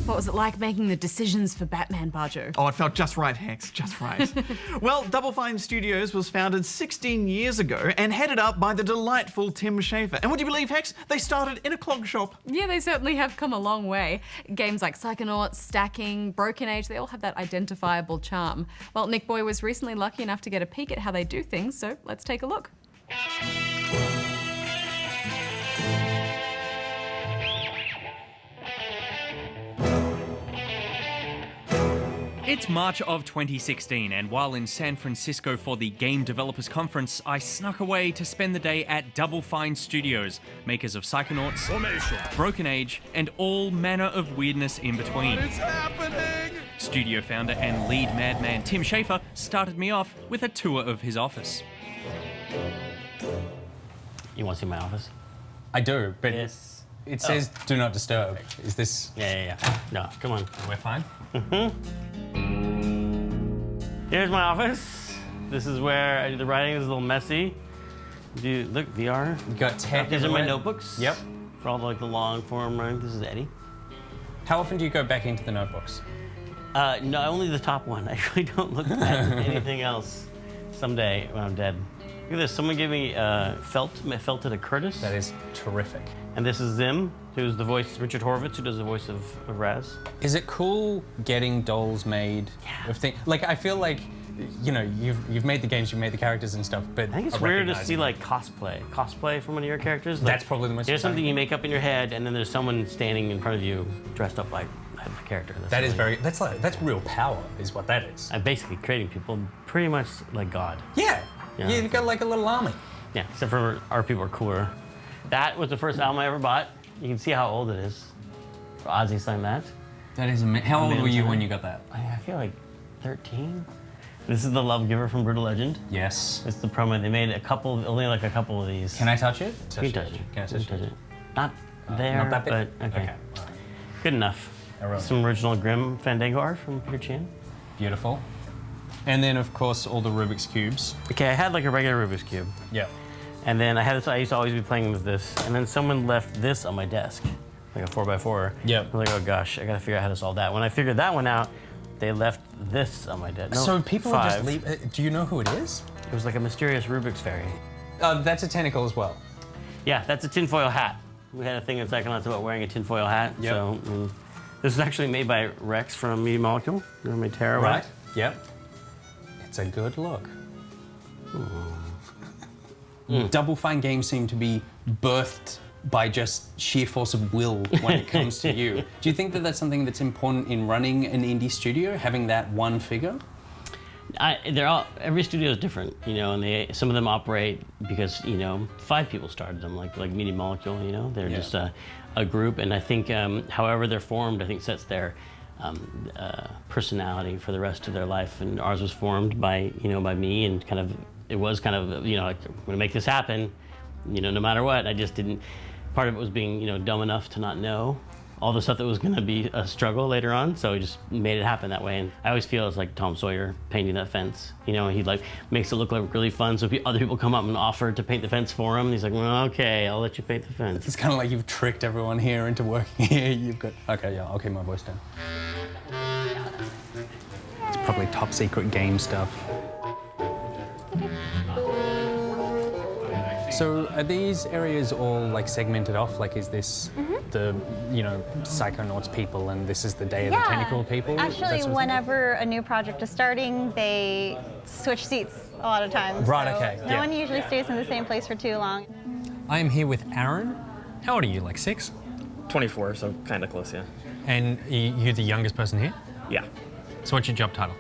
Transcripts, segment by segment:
What was it like making the decisions for Batman, Barjo? Oh, it felt just right, Hex, just right. Well, Double Fine Studios was founded 16 years ago and headed up by the delightful Tim Schafer. And would you believe, Hex, they started in a clog shop? Yeah, they certainly have come a long way. Games like Psychonauts, Stacking, Broken Age, they all have that identifiable charm. Well, NichBoy was recently lucky enough to get a peek at how they do things, so let's take a look. It's March of 2016, and while in San Francisco for the Game Developers Conference, I snuck away to spend the day at Double Fine Studios, makers of Psychonauts, Broken Age, and all manner of weirdness in between. What is happening? Studio founder and lead madman Tim Schafer started me off with a tour of his office. You want to see my office? I do, but Yes. it says do not disturb. Is this... Yeah. No, come on. We're fine? Here's my office. This is where I do the writing. It's a little messy. Look, VR. You got tech These are my everywhere. notebooks. Yep. For all the long form writing. This is Eddie. How often do you go back into the notebooks? No, only the top one. I really don't look at anything else. Someday when I'm dead. Look at this. Someone gave me felted a Curtis. That is terrific. And this is Zim, who's the voice, Richard Horvitz, who does the voice of Raz. Is it cool getting dolls made of things? Like, I feel like, you know, you've made the games, you've made the characters and stuff, but I think it's weird to see like cosplay from one of your characters. Like, That's probably the most There's something exciting. you make up in your head, and then there's someone standing in front of you dressed up like the character. That's real power, is what that is. I'm basically creating people pretty much like God. Yeah. Yeah. You've got like a little army. Yeah, except for our people are cooler. That was the first album I ever bought. You can see how old it is. Ozzy signed that. That is amazing. How old were you when you got that? I feel like 13. This is the Love Giver from Brutal Legend. Yes. It's the promo. They made only like a couple of these. Can I touch it? You can touch it. Can I touch it? Not there, Not that big? but okay. All right. Good enough. Some original Grim Fandango art from Peter Chan. Beautiful. And then, of course, all the Rubik's Cubes. Okay, I had like a regular Rubik's Cube. Yeah. And then I used to always be playing with this. And then someone left this on my desk, like a 4x4. Yep. I'm like, oh gosh, I gotta figure out how to solve that. When I figured that one out, they left this on my desk. No, So people 5. just leave. Do you know who it is? It was like a mysterious Rubik's fairy. That's a tentacle as well. Yeah, that's a tinfoil hat. We had a thing in Psychonauts about wearing a tinfoil hat. Yep. So this is actually made by Rex from Media Molecule. You know, made Terra, Right. Yep. It's a good look. Double Fine games seem to be birthed by just sheer force of will when it comes to you. Do you think that that's something that's important in running an indie studio, having that one figure? Every studio is different, you know, and some of them operate because, you know, 5 people started them, like Media Molecule, you know, they're just a group, and I think however they're formed, I think sets their personality for the rest of their life, and ours was formed by me, and it was kind of, you know, like, I'm gonna make this happen, you know, no matter what. I just didn't, part of it was being, you know, dumb enough to not know all the stuff that was gonna be a struggle later on, so we just made it happen that way. And I always feel it's like Tom Sawyer painting that fence. You know, he like makes it look like really fun, so other people come up and offer to paint the fence for him, and he's like, well, okay, I'll let you paint the fence. It's kind of like you've tricked everyone here into working here. You've got, okay, yeah, I'll keep my voice down. It's probably top secret game stuff. So are these areas all like segmented off? Like, is this the, you know, Psychonauts people, and this is the Day of the Tentacle people? Actually, whenever a new project is starting, they switch seats a lot of times. Right, so okay. No one usually stays in the same place for too long. I am here with Aaron. How old are you, like 6? 24, so kind of close, yeah. And you're the youngest person here? Yeah, So what's your job title?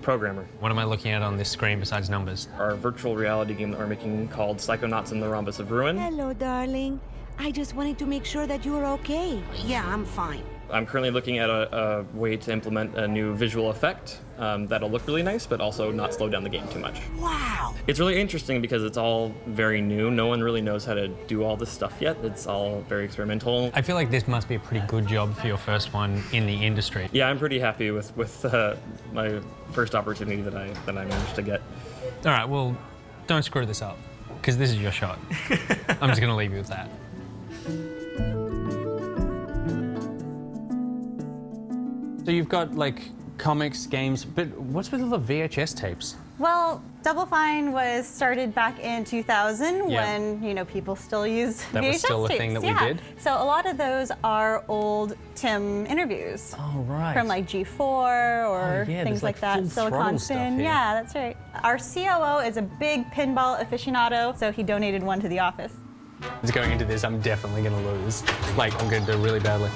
programmer. What am I looking at on this screen besides numbers? Our virtual reality game that we're making called Psychonauts in the Rhombus of Ruin. Hello, darling. I just wanted to make sure that you're okay. Yeah, I'm fine. I'm currently looking at a way to implement a new visual effect that'll look really nice, but also not slow down the game too much. Wow. It's really interesting because it's all very new. No one really knows how to do all this stuff yet. It's all very experimental. I feel like this must be a pretty good job for your first one in the industry. Yeah, I'm pretty happy with my first opportunity that I managed to get. All right, well, don't screw this up, because this is your shot. I'm just going to leave you with that. So you've got like comics, games, but what's with all the VHS tapes? Well, Double Fine was started back in 2000 when, you know, people still used That VHS was still a tapes. thing that we did? So a lot of those are old Tim interviews. Oh, right. From like G4 or yeah, things there's, like that. full Silicon throttle stuff Spin. here. Yeah, that's right. Our COO is a big pinball aficionado, so he donated one to the office. Just going into this, I'm definitely going to lose. Like, I'm going to do really badly.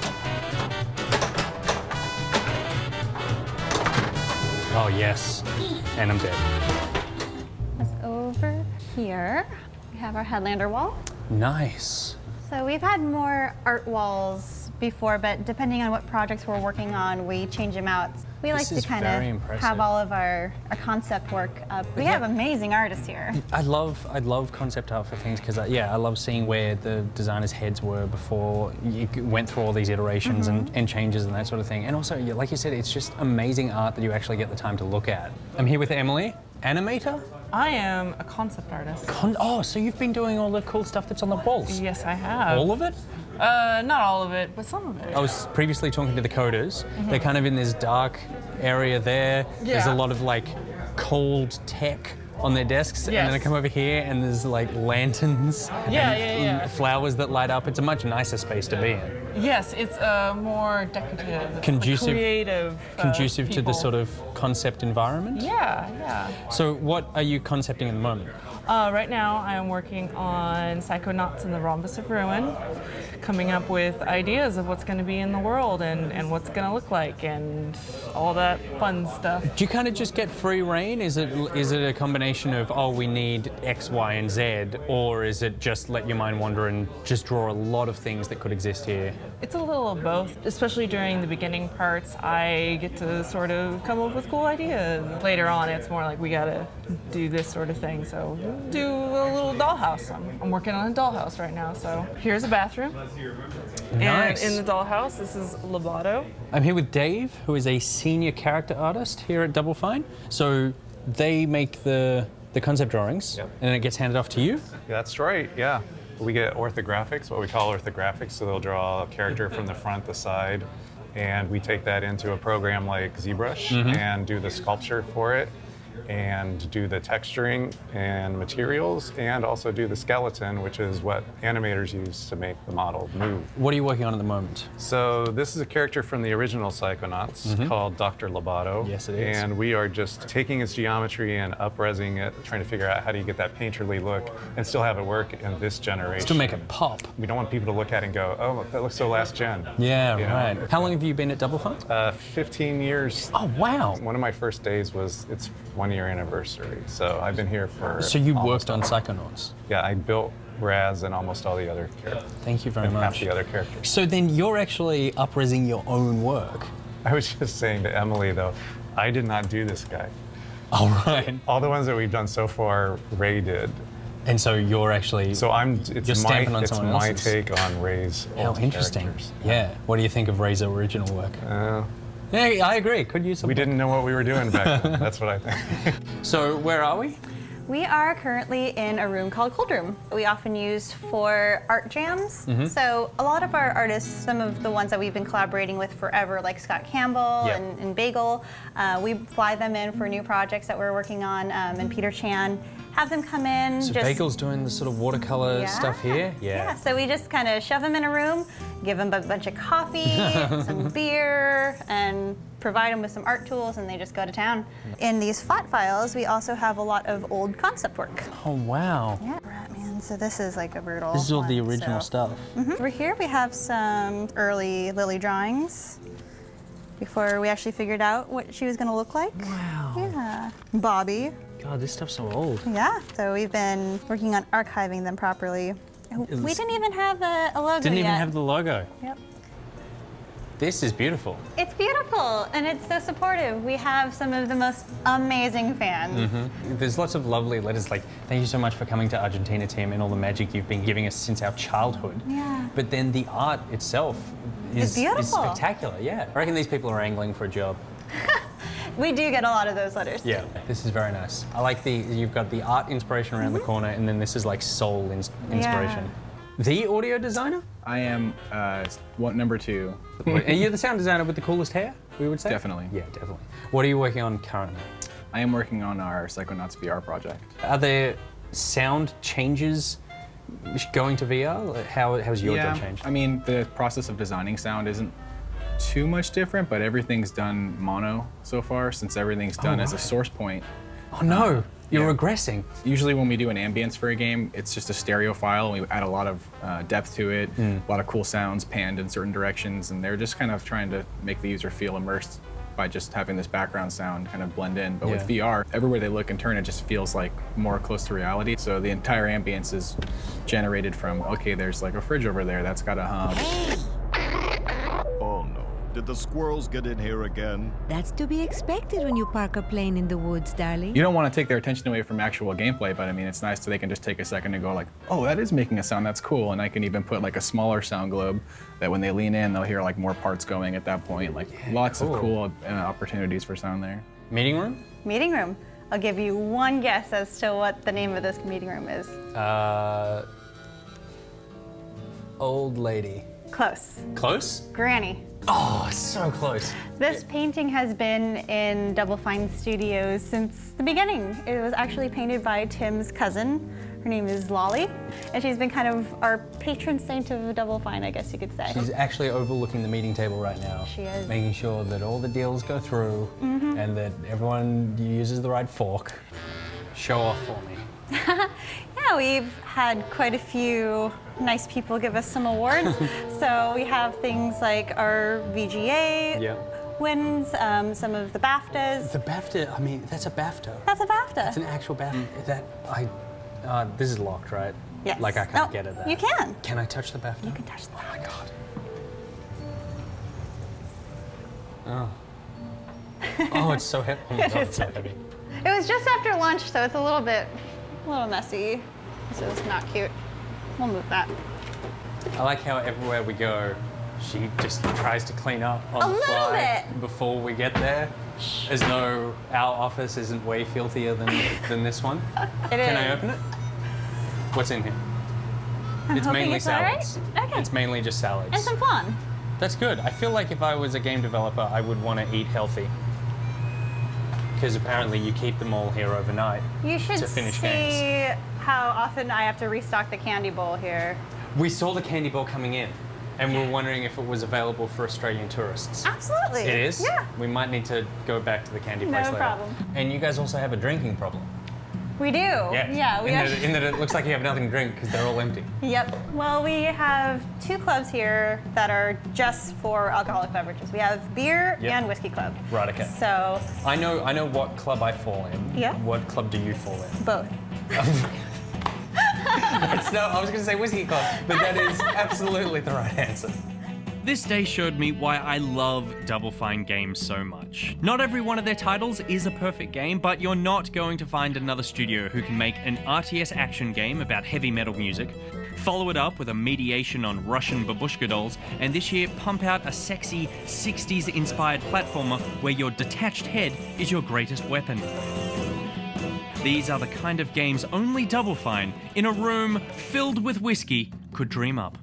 Oh, yes. And I'm dead. Over here, we have our Headlander wall. Nice. So we've had more art walls before, but depending on what projects we're working on, we change them out. We like to kind of have all of our concept work up. We have amazing artists here. I love concept art for things because I love seeing where the designers' heads were before you went through all these iterations and changes and that sort of thing. And also, like you said, it's just amazing art that you actually get the time to look at. I'm here with Emily, animator. I am a concept artist. Oh, so you've been doing all the cool stuff that's on the walls? Yes, I have. All of it? Not all of it, but some of it. I was previously talking to the coders. They're kind of in this dark area there. There's a lot of like cold tech on their desks, and then I come over here and there's like lanterns and flowers that light up. It's a much nicer space to be in. Yes, it's more decorative, conducive, creative, conducive to people. the sort of concept environment. Yeah. So what are you concepting at the moment? Right now, I am working on Psychonauts in the Rhombus of Ruin, coming up with ideas of what's going to be in the world and what's going to look like and all that fun stuff. Do you kind of just get free reign? Is it a combination of, oh, we need X, Y, and Z, or is it just let your mind wander and just draw a lot of things that could exist here? It's a little of both, especially during the beginning parts. I get to sort of come up with cool ideas. Later on, it's more like we gotta do this sort of thing. So do a little dollhouse. I'm working on a dollhouse right now. So here's a bathroom. Nice. And in the dollhouse, this is Lobato. I'm here with Dave, who is a senior character artist here at Double Fine. So they make the concept drawings, and then it gets handed off to you? That's right, yeah. We get orthographics, what we call orthographics, so they'll draw a character from the front, the side, and we take that into a program like ZBrush and do the sculpture for it, and do the texturing and materials, and also do the skeleton, which is what animators use to make the model move. What are you working on at the moment? So this is a character from the original Psychonauts called Dr. Lobato. Yes, it is. And we are just taking its geometry and up-resing it, trying to figure out how do you get that painterly look and still have it work in this generation. Still make it pop. We don't want people to look at it and go, oh, that looks so last gen. Yeah, You know? right. How long have you been at Double Fine? 15 years. Oh, wow. One of my first days was its 1-year anniversary. So I've been here for So you almost worked on Psychonauts? Yeah, I built Raz and almost all the other characters. Thank you very and much. half the other characters. So then you're actually up-resing your own work? I was just saying to Emily, though, I did not do this guy. All right. All the ones that we've done so far, Ray did. And so you're actually it's stamping on someone my else's. take on Ray's old How interesting. characters. Yeah. What do you think of Ray's original work? Yeah, I agree. Could use some. We didn't know what we were doing back then. That's what I think. So where are we? We are currently in a room called Cold Room. We often use for art jams. So a lot of our artists, some of the ones that we've been collaborating with forever, like Scott Campbell and Bagel, we fly them in for new projects that we're working on, and Peter Chan. Have them come in. So Bagel's doing the sort of watercolor stuff here? Yeah, so we just kind of shove them in a room, give them a bunch of coffee, some beer, and provide them with some art tools, and they just go to town. In these flat files, we also have a lot of old concept work. Oh, wow. Yeah, man, so this is like a brutal This is all the one, original stuff. Over here, we have some early Lily drawings before we actually figured out what she was going to look like. Wow. Yeah. Bobby. God, this stuff's so old. Yeah, so we've been working on archiving them properly. We didn't even have a logo Didn't even yet. have the logo. Yep. This is beautiful. It's beautiful, and it's so supportive. We have some of the most amazing fans. There's lots of lovely letters like, thank you so much for coming to Argentina, Tim, and all the magic you've been giving us since our childhood. Yeah. But then the art itself It's beautiful. is spectacular, yeah. I reckon these people are angling for a job. We do get a lot of those letters. Yeah, this is very nice. I like you've got the art inspiration around the corner, and then this is like soul inspiration. The audio designer? I am number 2. And you're the sound designer with the coolest hair, we would say? Definitely. Yeah, definitely. What are you working on currently? I am working on our Psychonauts VR project. Are there sound changes going to VR? Like, how's your job changed? I mean, the process of designing sound isn't too much different, but everything's done mono so far, since everything's done as a source point. Oh no, you're regressing. Usually when we do an ambience for a game, it's just a stereo file, and we add a lot of depth to it, a lot of cool sounds panned in certain directions, and they're just kind of trying to make the user feel immersed by just having this background sound kind of blend in. But with VR, everywhere they look and turn, it just feels like more close to reality. So the entire ambience is generated from, okay, there's like a fridge over there, that's got a hum. Oh no, did the squirrels get in here again? That's to be expected when you park a plane in the woods, darling. You don't want to take their attention away from actual gameplay, but I mean, it's nice that they can just take a second and go like, oh, that is making a sound, that's cool. And I can even put like a smaller sound globe that when they lean in, they'll hear like more parts going at that point. Like lots of cool opportunities for sound there. Meeting room? Meeting room. I'll give you one guess as to what the name of this meeting room is. Old lady. Close. Close? Granny. Oh, so close. This painting has been in Double Fine Studios since the beginning. It was actually painted by Tim's cousin. Her name is Lolly, and she's been kind of our patron saint of Double Fine, I guess you could say. She's actually overlooking the meeting table right now. She is. Making sure that all the deals go through and that everyone uses the right fork. Show off for me. Yeah, we've had quite a few nice people give us some awards. So we have things like our VGA wins, some of the BAFTAs. The BAFTA, I mean, that's a BAFTA. That's a BAFTA. That's an actual BAFTA. This is locked, right? Yes. Like I can't get at that. You can. Can I touch the BAFTA? You can touch the BAFTA. Oh my god. Oh. Oh, it's so heavy. Oh my god, it's so heavy. It was just after lunch, so it's a little messy. So it's not cute. We'll move that. I like how everywhere we go, she just tries to clean up on the fly before we get there, as though our office isn't way filthier than this one. Can I open it? What's in here? It's mainly salads. Right? Okay. It's mainly just salads. And some flan. That's good. I feel like if I was a game developer, I would want to eat healthy. Because apparently you keep them all here overnight You should to finish see games. how often I have to restock the candy bowl here. We saw the candy bowl coming in, and we were wondering if it was available for Australian tourists. Absolutely. It is? Yeah. We might need to go back to the candy place later. No problem. And you guys also have a drinking problem. We do. Yeah. We in that it looks like you have nothing to drink because they're all empty. Yep. Well, we have 2 clubs here that are just for alcoholic beverages. We have beer and whiskey club. Right, okay. So I know what club I fall in. Yeah. What club do you fall in? both. No, I was going to say whiskey club, but that is absolutely the right answer. This day showed me why I love Double Fine games so much. Not every one of their titles is a perfect game, but you're not going to find another studio who can make an RTS action game about heavy metal music, follow it up with a mediation on Russian babushka dolls, and this year pump out a sexy 60s-inspired platformer where your detached head is your greatest weapon. These are the kind of games only Double Fine, in a room filled with whiskey, could dream up.